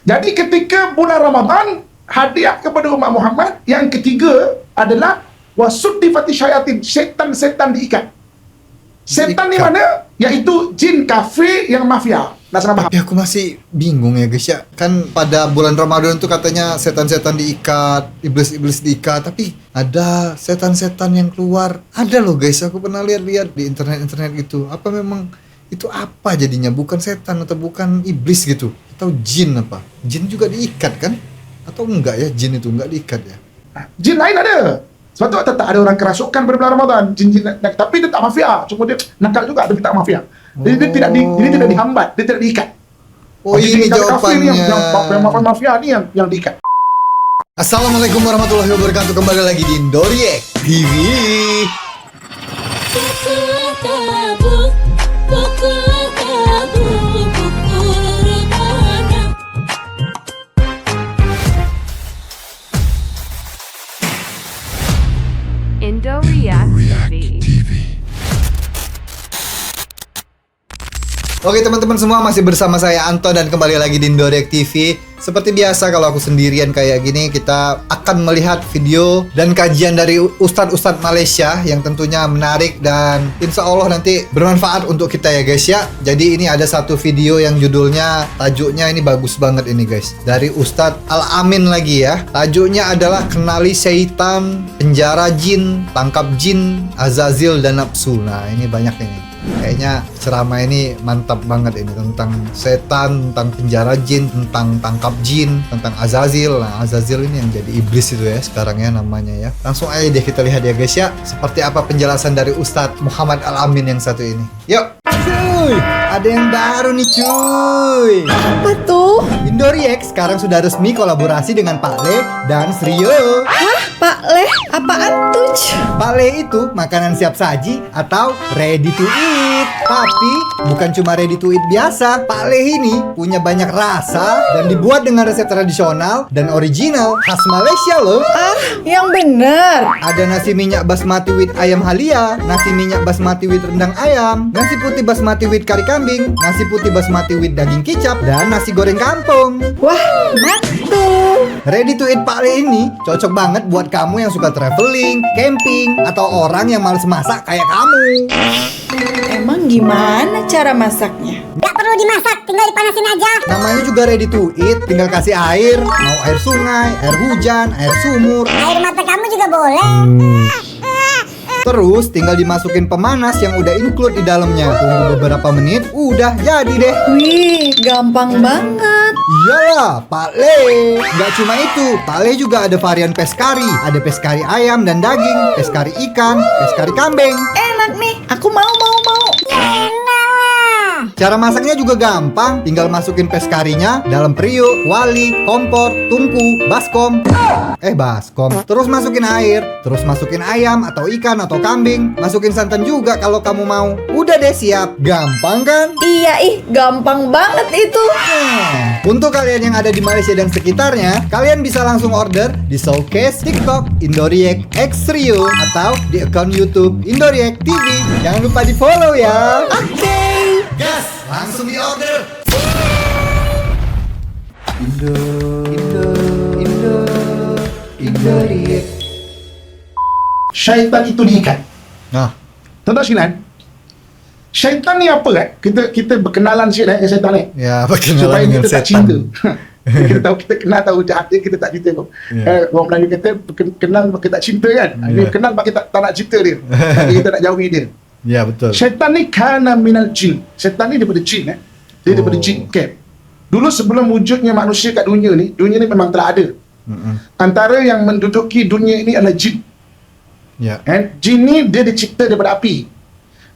Jadi ketika bulan Ramadan, hadiah kepada umat Muhammad, yang ketiga adalah wasudifati syayatin, setan-setan diikat. Setan di mana? Yaitu jin kafir yang mafia. Nak salah paham? Tapi aku masih bingung ya guys ya. Kan pada bulan Ramadan tuh katanya setan-setan diikat, iblis-iblis diikat, tapi ada setan-setan yang keluar. Ada loh guys, aku pernah lihat-lihat di internet gitu. Apa memang itu apa jadinya? Bukan setan atau bukan iblis gitu? Atau jin apa? Jin juga diikat kan? Atau enggak ya, jin itu enggak diikat ya? Jin lain ada. Sebab tu tetap ada orang kerasukan pada bulan Ramadan. Jin-jin, tapi dia tak mafia. Cuma dia nakal juga, tapi tak mafia. Jadi dia tidak dihambat, dia tidak diikat. Oh, ini jawabannya. Yang mafia ni yang diikat. Assalamualaikum warahmatullahi wabarakatuh. Kembali lagi di Indoriek TV. Indoriek TV. Oke teman-teman semua, masih bersama saya Anton dan kembali lagi di Indoriek TV. Seperti biasa kalau aku sendirian kayak gini, kita akan melihat video dan kajian dari ustadz-ustadz Malaysia yang tentunya menarik dan insya Allah nanti bermanfaat untuk kita ya guys ya. Jadi ini ada satu video yang judulnya, tajuknya ini bagus banget ini guys, dari Ustadz Al-Amin lagi ya. Tajuknya adalah Kenali Syaitan, Penjara Jin, Tangkap Jin, Azazil dan Nafsu. Nah ini banyak ini. Kayaknya ceramah ini mantap banget ini, tentang setan, tentang penjara jin, tentang tangkap jin, tentang Azazil. Nah, Azazil ini yang jadi iblis itu ya sekarang ya namanya ya. Langsung aja deh kita lihat ya guys ya, seperti apa penjelasan dari Ustadz Muhammad Al-Amin yang satu ini. Yuk! Cuy, ada yang baru nih cuy. Apa tuh? Indoriek sekarang sudah resmi kolaborasi dengan Pak Le dan Srio. Hah? Pak Le? Apaan tuh? Pak Le itu makanan siap saji atau ready to eat. Tapi bukan cuma ready to eat biasa. Pak Le ini punya banyak rasa dan dibuat dengan resep tradisional dan original khas Malaysia loh. Ah, yang bener. Ada nasi minyak basmati with ayam halia, nasi minyak basmati with rendang ayam, nasi putih basmati with kari kambing, nasi putih basmati with daging kicap, dan nasi goreng kampung. Wah, mantul. Ready to eat Pak Le ini cocok banget buat kamu yang suka traveling, camping, atau orang yang males masak kayak kamu. Emang gimana cara masaknya? Gak perlu dimasak, tinggal dipanasin aja. Namanya juga ready to eat, tinggal kasih air, mau air sungai, air hujan, air sumur. Air mata kamu juga boleh. Terus tinggal dimasukin pemanas yang udah include di dalamnya. Tunggu beberapa menit, udah jadi deh. Wih, gampang banget. Iyalah, Pak Le. Gak cuma itu, Pak Le juga ada varian peskari. Ada peskari ayam dan daging, peskari ikan, peskari kambing. Enak nih, aku mau. Cara masaknya juga gampang, tinggal masukin peskarinya dalam periuk, kuali, kompor, tungku, baskom. Terus masukin air, terus masukin ayam atau ikan atau kambing, masukin santan juga kalau kamu mau. Udah deh siap, gampang kan? Iya gampang banget itu. Untuk kalian yang ada di Malaysia dan sekitarnya, kalian bisa langsung order di showcase TikTok Indoriek X Rio atau di akun YouTube Indoriek TV. Jangan lupa di follow ya. Oke. Gas, langsung di order. Indoriek. Syaitan itu diikat. Nah, Tuan-tuan sekalian, syaitan ni apa kan? Kita berkenalan sikit dengan syaitan ni. ya Supaya perkenalan dengan kita tak setan. cinta. kita kenal tahu jahat dia, kita tak cinta kau. Orang Melayu kata kenal maka tak cinta kan. Dia kenal maka kita tak nak cinta dia. Tapi kita nak jauhi dia. Ya betul. Syaitan ni kana minal jin. Syaitan ni daripada jin Dia daripada jin camp. Dulu sebelum wujudnya manusia kat dunia ni memang telah ada. Antara yang menduduki dunia ini adalah jin. Ya. Jin ni dia dicipta daripada api.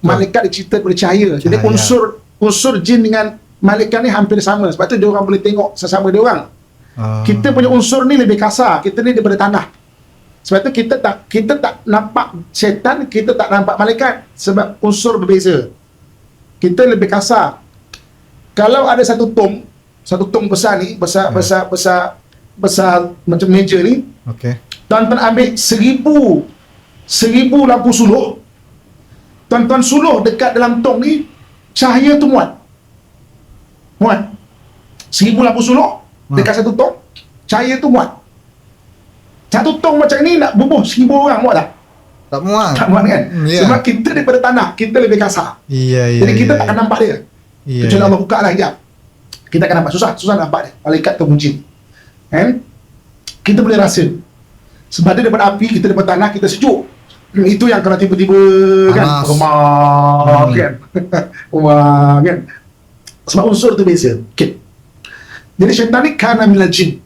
Malaikat dicipta daripada cahaya. Jadi Cahaya. unsur jin dengan malaikat ni hampir sama. Sebab tu dia orang boleh tengok sesama dia orang. Kita punya unsur ni lebih kasar. Kita ni daripada tanah. Sebab tu kita tak nampak syaitan, kita tak nampak malaikat sebab unsur berbeza. Kita lebih kasar. Kalau ada satu tong besar ni, besar macam meja ni. Okey. Tuan-tuan ambil 1000 lampu suluh. Tuan-tuan suluh dekat dalam tong ni, cahaya tu muat. 1000 lampu suluh, Dekat satu tong, cahaya tu muat. Satu tong macam ni nak bubuh 1,000 orang muat tak? Tak muat. Tak muat kan? Ya. Sebab kita daripada tanah, kita lebih kasar. Iya. Jadi kita tak akan nampak dia. Iya. Kecuali Allah buka lah hijab. Kita akan nampak. Susah nampak dia. Malaikat tu jin. Kan? Kita boleh rasa. Sebab dia daripada api, kita daripada tanah, kita sejuk. Itu yang kalau tiba-tiba kan, Panas. rumah kan. Rumah kan. Sebab unsur tu beza. Okay. Jadi syaitan ni kana minal jin.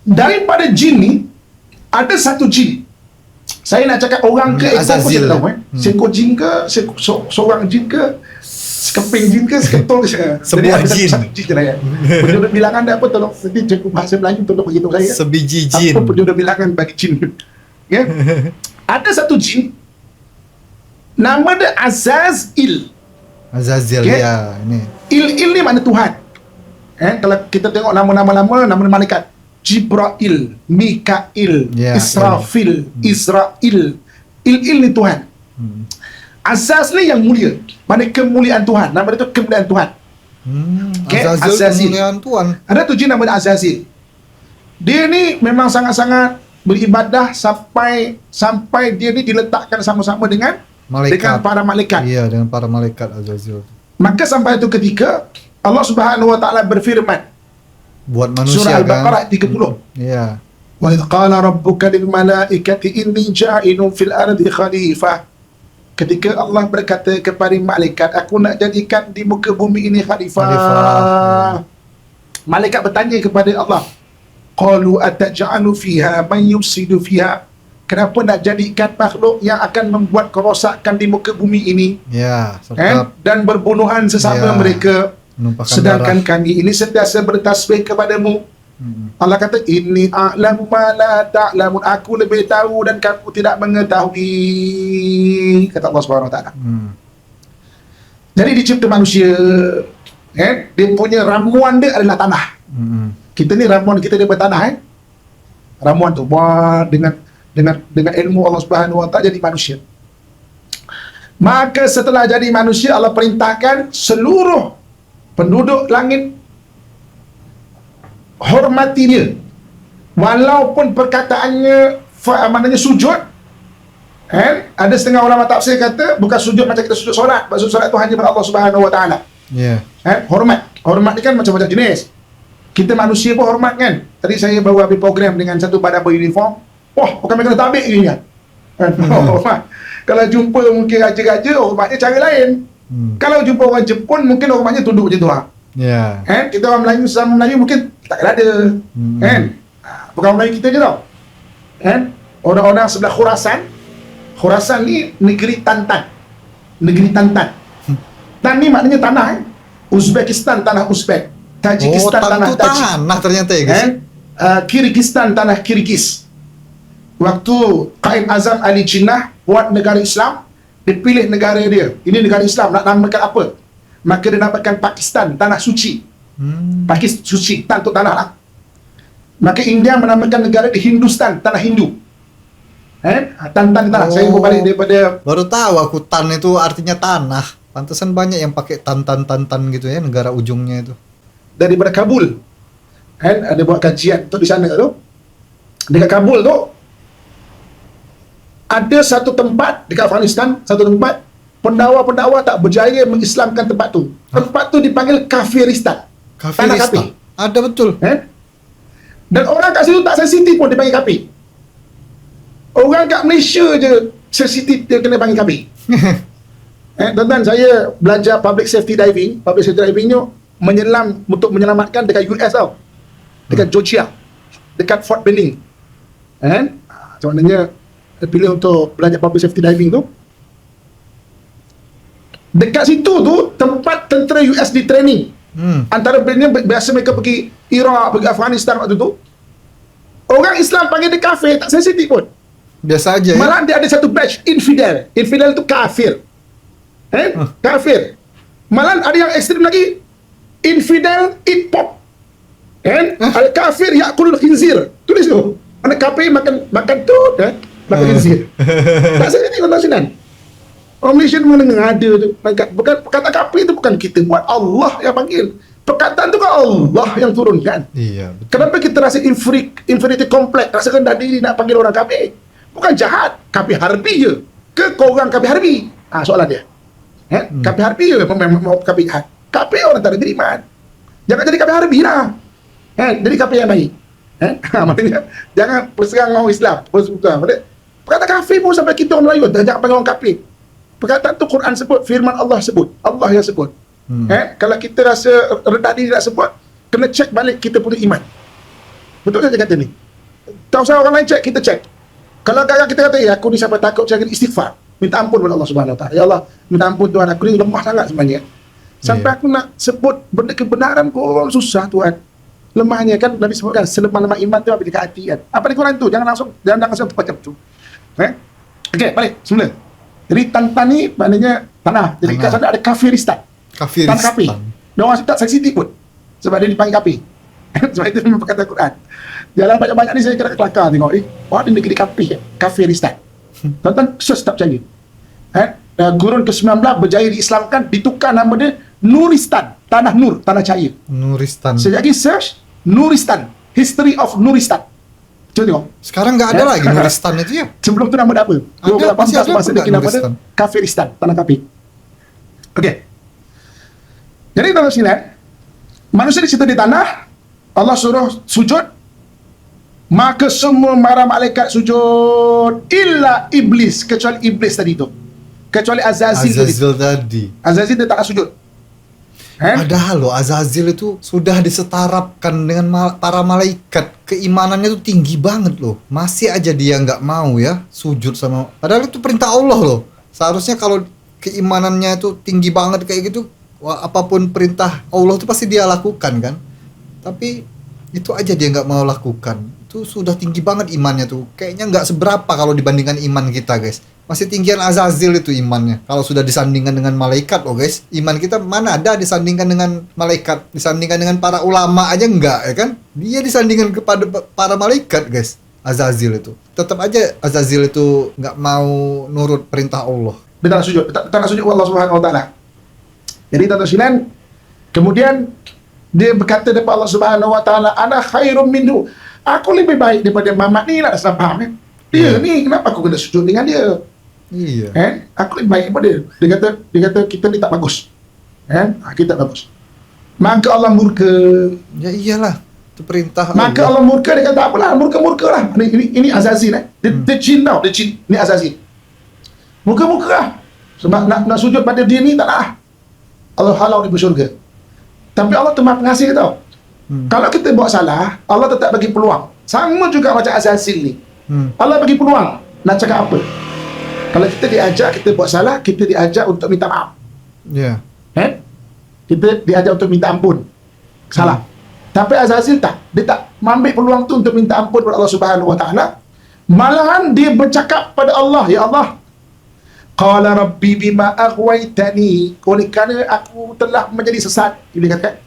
Daripada jin ni, ada satu jin. Saya nak cakap orang ke ekor pun saya Azazil. tak tahu. Seekor jin ke, seorang jin ke, sekeping jin ke, seketul ke. Jadi Sebuah ada satu- jin. satu jin je lah ya. Penduduk bilangan dia apa, tolong nanti cikgu bahasa Melayu tolong beritahu saya. Sebiji jin. Apa penduduk bilangan bagi jin. Ya. Ada satu jin, nama dia Azazil. Azazil Okay. ya, ini. Il ni makna Tuhan. Kalau kita tengok nama-nama lama, nama malaikat. Jibril, Mikail, Ya, Israfil, Israel. Il ni Tuhan. Azaz ni yang mulia. Mana kemuliaan Tuhan. Nama dia tu kemuliaan Tuhan. Okay, Azazil Azazil. kemuliaan Tuhan. Ada tu jin nama dia Azazil. Dia ni memang sangat-sangat beribadah sampai dia ni diletakkan sama-sama dengan Malaikat. para malaikat. Iya, dengan para malaikat Azazil. Maka sampai itu ketika Allah Subhanahu wa taala berfirman, Buat manusia surah kan. Al-Baqarah 30. Iya. Wa idh qala rabbuka lil malaikati inni ja'ilun fil ardi khalifah. Ketika Allah berkata kepada malaikat, aku nak jadikan di muka bumi ini khalifah. Khalifah. Malaikat bertanya kepada Allah, qalu ataj'alu fiha man yufsidu fiha. Kenapa nak jadikan makhluk yang akan membuat kerosakan di muka bumi ini? Ya, serta Dan berbunuhan sesama Ya. mereka. menumpahkan Sedangkan darah. kami ini sentiasa bertasbih kepadamu. Allah kata, inni a'lamu ma la ta'lamun. Aku lebih tahu dan kamu tidak mengetahui. Kata Allah Subhanahu Wa Taala. Jadi dicipta manusia, dia punya ramuan dia adalah tanah. Kita ni ramuan kita daripada tanah. Ramuan tu buat dengan ilmu Allah Subhanahu Wa Taala jadi manusia. Maka setelah jadi manusia, Allah perintahkan seluruh penduduk langit hormati dia, walaupun perkataannya maknanya sujud. Ada setengah ulama tafsir kata bukan sujud macam kita sujud solat. Maksud solat tu hanya pada Allah Subhanahu Wa Taala. Ya. Hormat ni kan macam-macam jenis. Kita manusia pun hormat kan. Tadi saya baru habis program dengan satu badan beruniform. Wah, bukan kena tabik ni kan. Hormat. Kalau jumpa mungkin raja-raja, hormatnya cara lain. Kalau jumpa orang Jepun, mungkin hormatnya tunduk macam tu lah. Ya. Kita orang Melayu, sesama Melayu mungkin tak ada. Bukan orang Melayu kita je tau. Orang-orang sebelah Khurasan ni negeri Tantan. Negeri Tantan. Tan ni maknanya tanah. Uzbekistan, tanah Uzbek. Tajikistan, tanah itu Tajik. tanah ternyata ya guys. Kyrgyzstan, tanah Kyrgyz. Waktu Qaim Azam Ali Jinnah buat negara Islam, dia pilih negara dia. Ini negara Islam, nak namakan apa? Maka dia namakan Pakistan, tanah suci. Pakistan suci, tan tu tanah lah. Maka India menamakan negara di Hindustan, tanah Hindu. Tan tanah. Saya berbalik daripada Baru tahu aku tan itu artinya tanah. Pantesan banyak yang pakai tan gitu ya, negara ujungnya itu. daripada Kabul. Ada buat kajian tu di sana tu. Dekat Kabul tu ada satu tempat dekat Afghanistan, satu tempat pendakwa-pendakwa tak berjaya mengislamkan tempat tu. Tempat tu dipanggil Kafiristan. Tanah kafir. Ada betul. Dan orang kat situ tak sensitif pun dia panggil kafir. Orang kat Malaysia je sensitif dia kena panggil kafir. Tuan-tuan, saya belajar public safety diving. Public safety diving ni menyelam untuk menyelamatkan dekat US tau. Dekat Georgia. Dekat Fort Benning. Macam mananya pilih untuk belajar public safety diving tu. Dekat situ tu tempat tentera US di training. Antara biasa mereka pergi Iraq, pergi Afghanistan waktu tu. Orang Islam panggil dia kafir, tak sensitif pun. Biasa aja ya. Malah dia ada satu batch infidel. Infidel tu kafir. Kafir. Malah ada yang ekstrim lagi. Infidel eat pork. Ada kafir yakulul khinzir. Tulis tu. Mana kafir makan tu, makan khinzir. Tak sensitif tuan Sinan. Orang Malaysia mendengar ada tu. Bukan kata kafir tu bukan kita buat, Allah yang panggil. Perkataan itu kan Allah yang turunkan. Iya, betul. Kenapa kita rasa infinity complex, rasa rendah diri nak panggil orang kafir? Bukan jahat, kafir harbi je. Ke kau orang kafir harbi? Soalan dia. Kafir harbi je memang mau kafir jahat. Kafir orang tak ada beriman. Jangan jadi kafir harbi lah. Jadi kafir yang baik. Maksudnya jangan berserang orang Islam. Perkataan kafir pun sampai kita orang Melayu, jangan panggil orang kafir. Perkataan tu Quran sebut, firman Allah sebut, Allah yang sebut. Kalau kita rasa rendah diri nak sebut, kena cek balik kita punya iman. Betul saja kata ni. Tak usah orang lain cek, kita cek. Kalau kadang kita kata, aku ni sampai takut cakap istighfar, minta ampun kepada Allah Subhanahu Wa Taala. Ya Allah, minta ampun Tuhan, aku ni lemah sangat sebenarnya. Sampai aku nak sebut benda kebenaran kau susah Tuhan. Lemahnya kan Nabi sebutkan, selemah-lemah iman tu apa dekat hati kan. Apa di Quran tu? Jangan langsung macam tu. Okey, balik semula. Jadi tantan ni maknanya tanah. Jadi kat sana ada kafiristan. Tanah kafir. Dia orang tak sensitif pun. Sebab dia dipanggil kafir. Sebab itu memang perkataan Quran. Jalan banyak-banyak ni saya kena kelakar tengok. Orang di negeri kafir. Kafiristan. Tuan-tuan, search tak percaya. Kurun ke-19 berjaya diislamkan, ditukar nama dia Nuristan. Tanah Nur, tanah cahaya. Nuristan. Sekejap lagi search Nuristan. History of Nuristan. Cuba tengok. Sekarang nggak ada lagi Nuristan itu ya? Sebelum tu nama dia apa? Ada, masih ada masa dia apa kena pada Nuristan? Kafiristan, tanah kafir. Okey. Jadi dalam sini, manusia dicipta di tanah, Allah suruh sujud, maka semua para malaikat sujud, illa iblis, kecuali iblis tadi tu. Kecuali Azazil tadi. Azazil dia tak nak sujud. Padahal loh Azazil itu sudah disetarapkan dengan para malaikat. Keimanannya tuh tinggi banget loh. Masih aja dia nggak mau ya sujud sama. Padahal itu perintah Allah loh. Seharusnya kalau keimanannya itu tinggi banget kayak gitu, apapun perintah Allah itu pasti dia lakukan kan. Tapi itu aja dia nggak mau lakukan. Itu sudah tinggi banget imannya tuh. Kayaknya nggak seberapa kalau dibandingkan iman kita guys. Masih tinggian Azazil itu imannya. Kalau sudah disandingkan dengan malaikat loh guys. Iman kita mana ada disandingkan dengan malaikat. Disandingkan dengan para ulama aja enggak ya kan. Dia disandingkan kepada para malaikat guys. Azazil itu. Tetap aja Azazil itu nggak mau nurut perintah Allah. Dia tak nak sujud. Tak nak sujud Allah Subhanahu Wa Taala. Jadi tuan-tuan, kemudian dia berkata kepada Allah Subhanahu Wa Taala, ana khairum minhu. Aku lebih baik daripada Muhammad ni lah, dah faham kan? Dia ni kenapa aku kena sujud dengan dia? Iya. Aku lebih baik daripada dia. Dia kata kita ni tak bagus. Kita tak bagus. Maka Allah murka. Ya iyalah. Itu perintah Maka Allah murka, dia kata apalah, murka lah. Ini Azazil Dia jin tau, dia jin. Ini Azazil. Murka lah. Sebab nak sujud pada dia ni tak nak lah. Allah halau di syurga. Tapi Allah tu Maha Pengasih tau. Kalau kita buat salah, Allah tetap bagi peluang. Sama juga macam Azazil ni. Allah bagi peluang. Nak cakap apa? Kalau kita diajak, kita buat salah, kita diajak untuk minta maaf. Ya. Kita diajak untuk minta ampun. Salah. Tapi Azazil tak. Dia tak mengambil peluang tu untuk minta ampun kepada Allah Subhanahu Wa Taala. Malahan dia bercakap pada Allah, ya Allah, qala rabbi bima aghwaytani, oleh kerana aku telah menjadi sesat. Dia kata.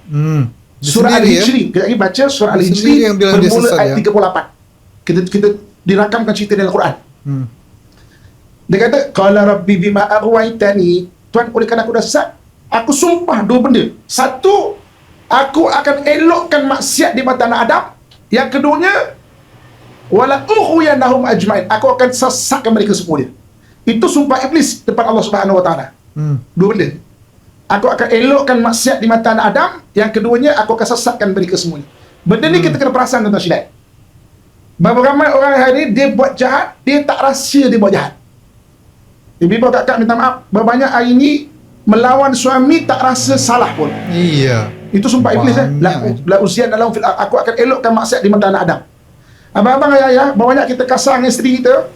Surah Al-Hijri. Kita lagi baca surah Al-Hijri bermula ayat 38. Kita dirakamkan cerita dalam Quran. Dia kata, qala rabbi bima aghwaytani, Tuhan, oleh kerana aku dah sesat, aku sumpah dua benda. Satu, aku akan elokkan maksiat di mata anak Adam. Yang keduanya, wala ughwiyannahum ajmain, aku akan sesatkan mereka semua dia. Itu sumpah iblis depan Allah Subhanahu Wa Taala. Dua benda. Aku akan elokkan maksiat di mata anak Adam. Yang keduanya, aku akan sesatkan mereka semuanya. Benda ni kita kena perasan tuan-tuan sekalian. Berapa ramai orang hari ni, dia buat jahat, dia tak rahsia dia buat jahat. Ibu-ibu kakak minta maaf, berbanyak hari ni melawan suami tak rasa salah pun. Iya. Itu sumpah iblis la uzian dalam fil, aku akan elokkan maksiat di mata anak Adam. Abang-abang, ayah-ayah, banyak kita kasar dengan isteri kita,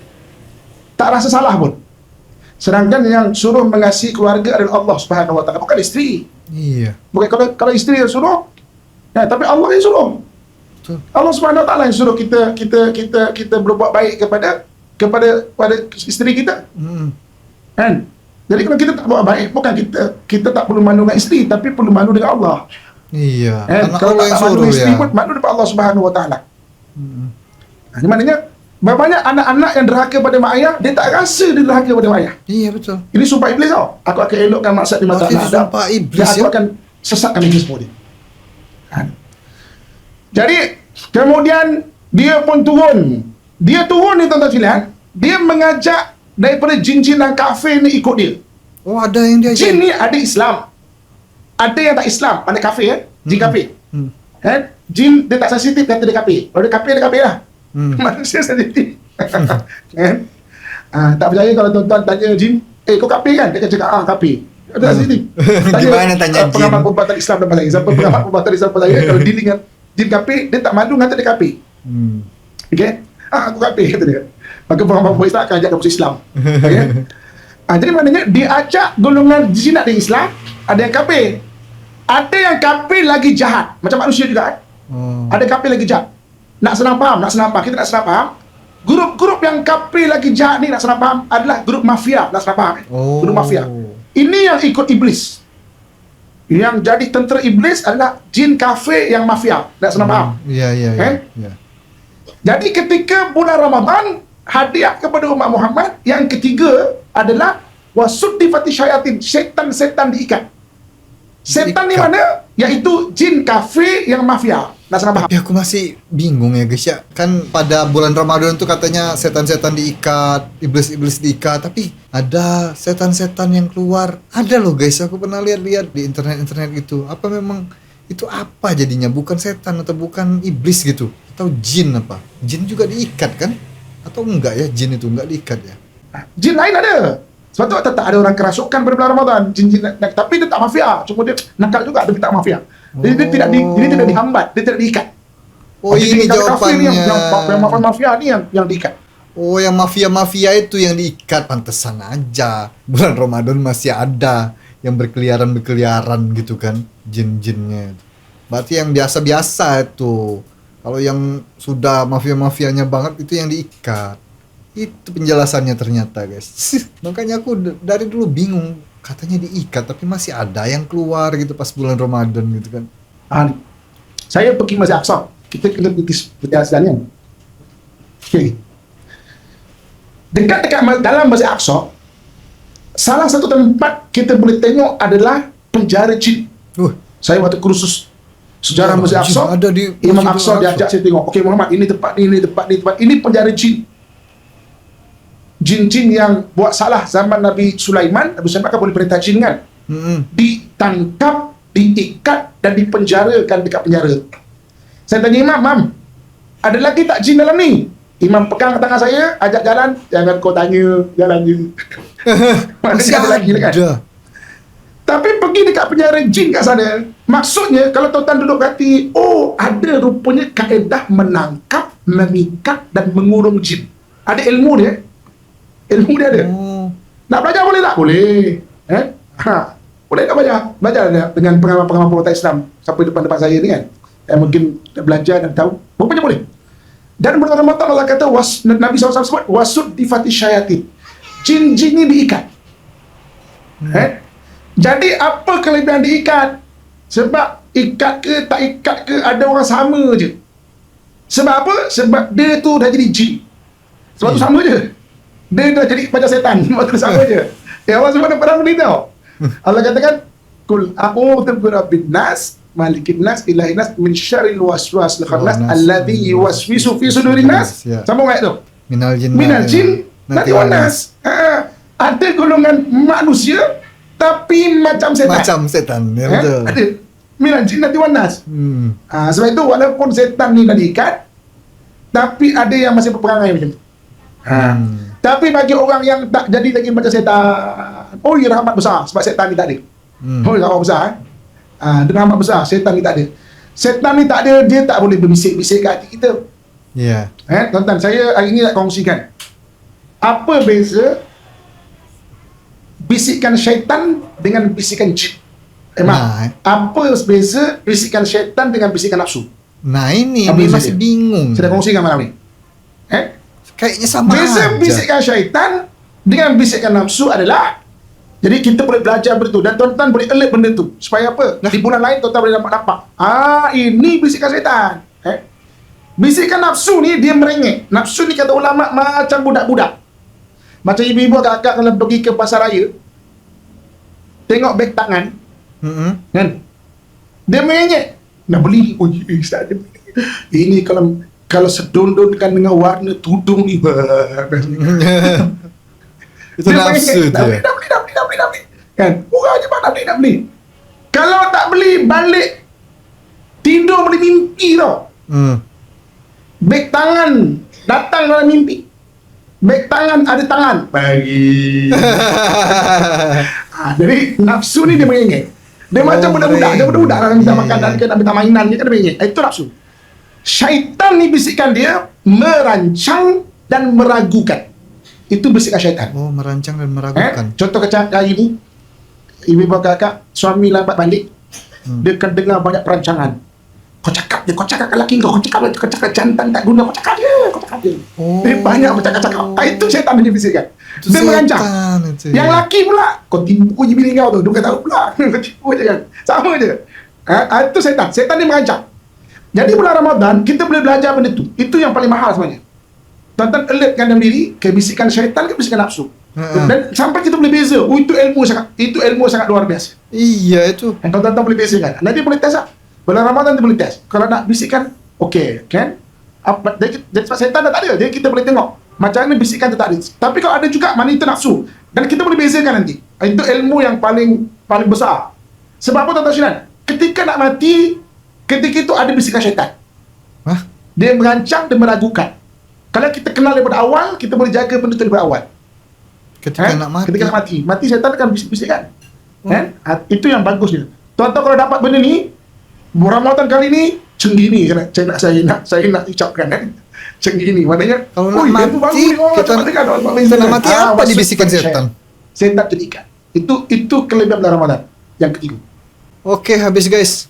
tak rasa salah pun. Sedangkan yang suruh mengasihi keluarga adalah Allah Subhanahu Wa Taala, bukan isteri. Iya. Bukan kalau isteri yang suruh, tapi Allah yang suruh. Betul. Allah Subhanahu Wa Taala yang suruh kita berbuat baik kepada isteri kita. Kan? Jadi kalau kita tak buat baik, bukan kita tak perlu malu dengan isteri, tapi perlu malu dengan Allah. Iya. Kalau Allah yang tak malu suruh dengan isteri ya. pun malu dengan Allah Subhanahu Wa Taala. Ini maknanya banyak anak-anak yang derhaka pada mak ayah, dia tak rasa dia derhaka pada mak ayah. Iya betul. Ini sumpah iblis tau. Aku akan elokkan maksiat di mata anak Adam. Sumpah iblis Dan aku ya. akan sesatkan mereka semua dia. Jadi kemudian dia pun turun. Dia turun ni tuan-tuan sekalian. Dia mengajak daripada jin-jin dan kafir ni ikut dia. Oh, ada yang dia Jin ni ada Islam. Ada yang tak Islam, ada kafir jin kafir. Jin dia tak sensitif kata dia kafir. Kalau dia kafir lah. Manusia sensitif. Tak percaya kalau tuan-tuan tanya jin, kau kafir kan? Dia akan cakap, kafir. Dia tak sensitif. Gimana tanya jin? Pengamat perubatan Islam dan pasal siapa pengamat perubatan Islam pasal kalau dealing dengan jin kafir, dia tak malu kata dia kafir. Okay? Aku kafir kata dia. Maka pengamat perubatan Islam akan ajak ke Islam. Okay? Jadi maknanya dia ajak golongan jin ada Islam, ada yang kafir. Ada yang kafir lagi jahat, macam manusia juga kan? Ada kafir lagi jahat. Nak senang faham, kita nak senang faham. Grup-grup yang kafir lagi jahat ni nak senang faham adalah grup mafia, nak senang faham. Grup mafia. Ini yang ikut iblis. Yang jadi tentera iblis adalah jin kafir yang mafia, nak senang faham. Ya. Jadi ketika bulan Ramadan, hadiah kepada umat Muhammad, yang ketiga adalah wasudifati syayatin, setan-setan diikat. Setan ni mana? Iaitu jin kafir yang mafia. Nak senang faham? Tapi aku masih bingung ya guys ya. Kan pada bulan Ramadan tuh katanya setan-setan diikat, iblis-iblis diikat, tapi ada setan-setan yang keluar. Ada loh guys, aku pernah lihat-lihat di internet gitu. Apa memang itu apa jadinya? Bukan setan atau bukan iblis gitu? Atau jin apa? Jin juga diikat kan? Atau enggak ya, jin itu enggak diikat ya? Jin lain ada. Sebab tu tetap ada orang kerasukan pada bulan Ramadan. Jin-jin, tapi dia tak mafia. Cuma dia nakal juga, dia tak mafia. Jadi dia tidak dihambat, dia tidak diikat. Ini jawabannya. Yang mafia ni yang diikat. Yang mafia-mafia itu yang diikat. Pantesan aja bulan Ramadan masih ada yang berkeliaran gitu kan, jin-jinnya. Berarti yang biasa-biasa itu. Kalau yang sudah mafia-mafianya banget itu yang diikat. Itu penjelasannya ternyata guys. Makanya aku dari dulu bingung. Katanya diikat tapi masih ada yang keluar gitu pas bulan Ramadan gitu kan. Saya pergi Masjid Aqsa. Kita kena pergi penjelasannya. Okay. Dekat dalam Masjid Aqsa, salah satu tempat kita boleh tengok adalah penjara jin. Saya waktu kursus sejarah Masjid Aqsa, ada di Imam Aqsa diajak saya tengok. Okey Muhammad, ini tempat ni, ini penjara jin. Jin-jin yang buat salah zaman Nabi Sulaiman kan boleh perintah jin kan? Ditangkap, diikat dan dipenjarakan dekat penjara. Saya tanya Imam, ada lagi tak jin dalam ni? Imam pegang tangan saya, ajak jalan. Jangan kau tanya, jalan je. Masih ada lagi kan? Tapi pergi dekat penjara jin kat sana. Maksudnya kalau tuan-tuan duduk hati, ada rupanya kaedah menangkap, mengikat dan mengurung jin. Ada ilmu dia. Ilmu dia ada. Nak belajar boleh tak? Boleh. Boleh tak belajar dengan pengamal-pengamal perubatan Islam sampai depan saya ni kan, yang mungkin belajar dan tahu. Rupanya boleh. Dan bulan Ramadan Allah kata, Nabi SAW sebut wasud difati syayatin, jin-jin ni diikat. Jadi apa kelebihan diikat? Sebab ikat ke tak ikat ke ada orang sama je. Sebab apa? Sebab dia tu dah jadi jin. Sebab tu sama je. Dia dah jadi macam setan. Waktu sama je. Allah SWT pernah beritahu. Allah katakan, Kul a'udzu birabbin nas, malikin nas, ilahin nas, min syarril waswasil khannas, alladzi yuwaswisu fi sudurin nas. Sambung ayat tu. Minal jin nanti wanas. Ada golongan manusia tapi macam setan. Ya betul. Ada. Minal jin nanti wanas. Sebab itu walaupun setan ni dah diikat, tapi ada yang masih berperangai macam tu. Tapi bagi orang yang tak jadi lagi macam setan, rahmat besar sebab setan ni tak ada. Rahmat besar. Dia rahmat besar, setan ni tak ada. Setan ni tak ada, dia tak boleh berbisik-bisik kat hati kita. Ya. Tuan-tuan, saya hari ini nak kongsikan apa beza bisikan syaitan dengan bisikan jin. Apa beza bisikan syaitan dengan bisikan nafsu? Nah ini masih bingung. Saya dah kongsikan malam ni. Kayaknya sama beza aja. bisikan syaitan dengan bisikan nafsu adalah, jadi kita boleh belajar benda tu dan tuan-tuan boleh alert benda tu supaya apa? Di bulan lain tuan-tuan boleh nampak. Ini bisikan syaitan. Bisikan nafsu ni dia merengek. Nafsu ni kata ulama macam budak-budak. Macam ibu-ibu kakak kalau pergi ke pasar raya, tengok beg tangan, kan? Dia merengek. Nak beli, oh Ustaz, ini kalau sedondonkan dengan warna tudung ni, Itu nafsu tu ya. Nak beli. Kan? Orang je nak beli. Kalau tak beli, balik tidur boleh mimpi tau. Beg tangan datang dalam mimpi. Beg tangan ada tangan. Bagi. Jadi nafsu ni dia mengengek. Dia macam budak-budak. Dia budak-budak nak minta makanan ke, nak minta mainan ke, dia mengengek. Itu nafsu. Syaitan ni bisikkan dia merancang dan meragukan. Itu bisikan syaitan. Oh, merancang dan meragukan. Contoh kecil ibu bapa kakak, suami lambat balik. Dia akan dengar banyak perancangan. Kau cakap ke lelaki kau cakap jantan tak guna, kau cakap je. Oh. Dia banyak bercakap-cakap. Itu syaitan dia bisikkan. Itu Dia merancang. setan itu. Yang laki pula, kau tipu je bini kau tu. Dia kata pula, kau tipu je kan. Sama je. Itu syaitan. Syaitan dia merancang. Jadi bulan Ramadan, kita boleh belajar benda tu. Itu yang paling mahal sebenarnya. Tuan-tuan alertkan dalam diri ke bisikan syaitan ke bisikan nafsu. Dan sampai kita boleh beza. Oh, itu ilmu sangat luar biasa. Iya itu. Dan tuan-tuan boleh bezakan. Nanti boleh test lah. Bulan Ramadan dia boleh test. Kalau nak bisikan, okey, kan? Jadi sebab syaitan dah tak ada. Jadi kita boleh tengok macam mana bisikan tu tak ada. Tapi kalau ada juga, mana itu nafsu. Dan kita boleh bezakan nanti. Itu ilmu yang paling besar. Sebab apa tuan-tuan sekalian? Ketika nak mati, ketika itu ada bisikan syaitan. Hah? Dia merancang dan meragukan. Kalau kita kenal daripada awal, kita boleh jaga benda tu daripada awal. Ketika nak mati. Ketika nak mati syaitan akan bisik-bisikkan. Itu yang bagusnya. Tuan-tuan kalau dapat benda ni, Ramadan kali ni cenggini kan. Saya nak ucapkan kan. Cenggini maknanya Kalau nak mati, kita nak mati apa dibisikkan syaitan? Syaitan jadikan. Itu kelebihan bulan Ramadan yang ketiga. Oke, habis guys.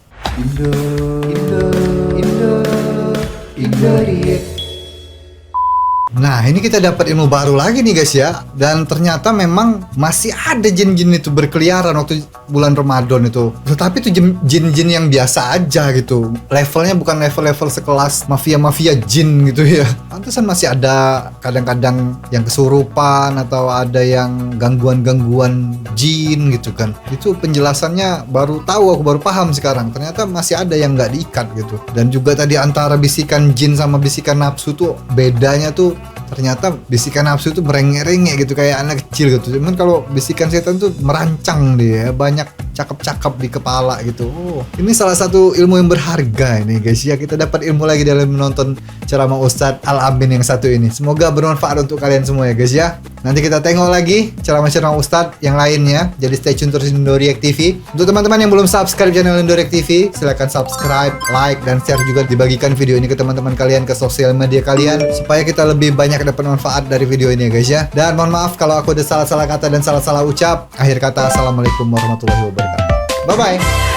Nah, ini kita dapat ilmu baru lagi nih guys ya. Dan ternyata memang masih ada jin-jin itu berkeliaran waktu bulan Ramadan itu. Tetapi itu jin-jin yang biasa aja gitu. Levelnya bukan level-level sekelas mafia-mafia jin gitu ya. Pantesan masih ada kadang-kadang yang kesurupan atau ada yang gangguan-gangguan jin gitu kan. Itu penjelasannya baru tahu, aku baru paham sekarang. Ternyata masih ada yang nggak diikat gitu. Dan juga tadi antara bisikan jin sama bisikan nafsu tuh bedanya tuh ternyata bisikan nafsu itu merengek-rengek gitu kayak anak kecil gitu. Cuman kalau bisikan setan tuh merancang dia, banyak cakap-cakap di kepala gitu. Oh, ini salah satu ilmu yang berharga ini guys ya. Kita dapat ilmu lagi dalam menonton ceramah Ustadz Al-Amin yang satu ini. Semoga bermanfaat untuk kalian semua ya guys ya. Nanti kita tengok lagi ceramah-ceramah Ustadz yang lainnya. Jadi stay tune terus di Indo React TV. Untuk teman-teman yang belum subscribe channel Indo React TV, silahkan subscribe, like, dan share juga, dibagikan video ini ke teman-teman kalian, ke sosial media kalian, supaya kita lebih banyak dapat manfaat dari video ini ya guys ya. Dan mohon maaf kalau aku ada salah-salah kata dan salah-salah ucap. Akhir kata, assalamualaikum warahmatullahi wabarakatuh. Bye-bye.